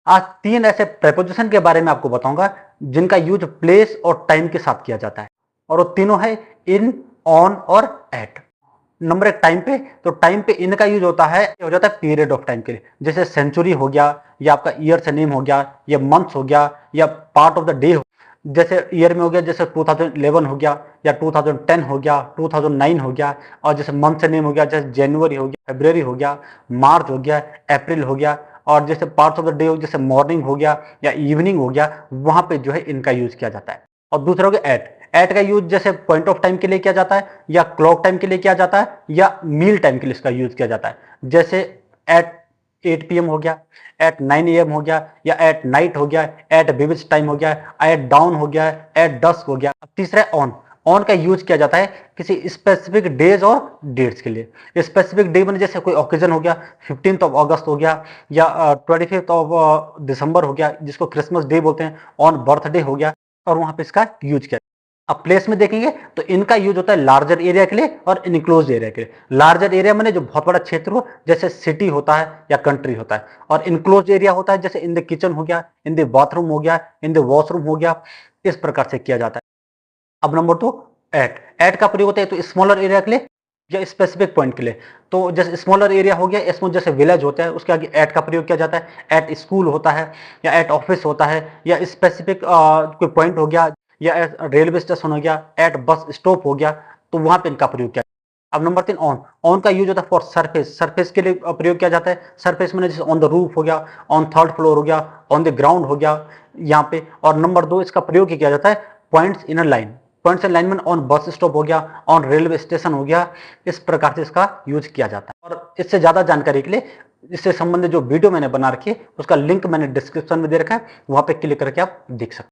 आज तीन ऐसे प्रेपोजिशन के बारे में आपको बताऊंगा जिनका यूज प्लेस और टाइम के साथ किया जाता है, और वो तीनों है इन, ऑन और एट। नंबर एक टाइम पे, तो टाइम पे इन का यूज होता है, हो जाता है पीरियड ऑफ टाइम के लिए, जैसे सेंचुरी हो गया, या आपका ईयर से नेम हो गया, या मंथ्स हो गया, या पार्ट ऑफ द डे हो, जैसे ईयर में हो गया, जैसे 2011 हो गया, या 2010 हो गया, 2009 हो गया। और जैसे मंथ से नेम हो गया, जैसे जनवरी हो गया, फरवरी हो गया, मार्च हो गया, अप्रैल हो गया। और जैसे पार्ट्स ऑफ द डे हो, जैसे मॉर्निंग हो गया या इवनिंग हो गया, वहां पे जो है इनका यूज किया जाता है। और दूसरा हो गया एट। एट का यूज जैसे पॉइंट ऑफ टाइम के लिए किया जाता है, या क्लॉक टाइम के लिए किया जाता है, या मील टाइम के लिए इसका यूज किया जाता है। जैसे एट 8 PM हो गया, एट 9 AM हो गया, या एट नाइट हो गया, एट विविच टाइम हो गया, एट डाउन हो गया, एट डस्क हो गया। तीसरा है ऑन। ऑन का यूज किया जाता है किसी स्पेसिफिक डेज और डेट्स के लिए। स्पेसिफिक डे में जैसे कोई ओकेजन हो गया, 15th ऑफ अगस्त हो गया, या 25th ऑफ दिसंबर हो गया, जिसको क्रिसमस डे बोलते हैं, ऑन बर्थडे हो गया, और वहां पे इसका यूज किया। अब प्लेस में देखेंगे तो इनका यूज होता है लार्जर एरिया के लिए और इनक्लोज एरिया के लिए। लार्जर एरिया मैंने जो बहुत बड़ा क्षेत्र हो, जैसे सिटी होता है या कंट्री होता है, और इनक्लोज एरिया होता है जैसे इन द किचन हो गया, इन द बाथरूम हो गया, इन द वॉशरूम हो गया। इस प्रकार से किया जाता है। अब नंबर 2, एट। एट का प्रयोग होता है तो स्मॉलर एरिया के लिए या स्पेसिफिक पॉइंट के लिए। तो जैसे स्मॉलर एरिया हो गया, इसमें जैसे विलेज होता है, उसके आगे एट का प्रयोग किया जाता है। एट स्कूल होता है, या एट ऑफिस होता है, या स्पेसिफिक कोई पॉइंट हो गया, या रेलवे स्टेशन हो गया, एट बस स्टॉप हो गया, तो वहां पे इनका प्रयोग किया। अब नंबर 3, ऑन। ऑन का यूज होता है फॉर सरफेस। सरफेस के लिए प्रयोग किया जाता है। सरफेस में जैसे ऑन द रूफ हो गया, ऑन थर्ड फ्लोर हो गया, ऑन द ग्राउंड हो गया, यहाँ पे। और नंबर 2, इसका प्रयोग किया जाता है points in a line. Points in line में ऑन बस स्टॉप हो गया, ऑन रेलवे स्टेशन हो गया। इस प्रकार से इसका यूज किया जाता है। और इससे ज्यादा जानकारी के लिए इससे संबंधित जो वीडियो मैंने बना रखी है, उसका लिंक मैंने डिस्क्रिप्शन में दे रखा है, वहां पे क्लिक करके आप देख सकते हैं।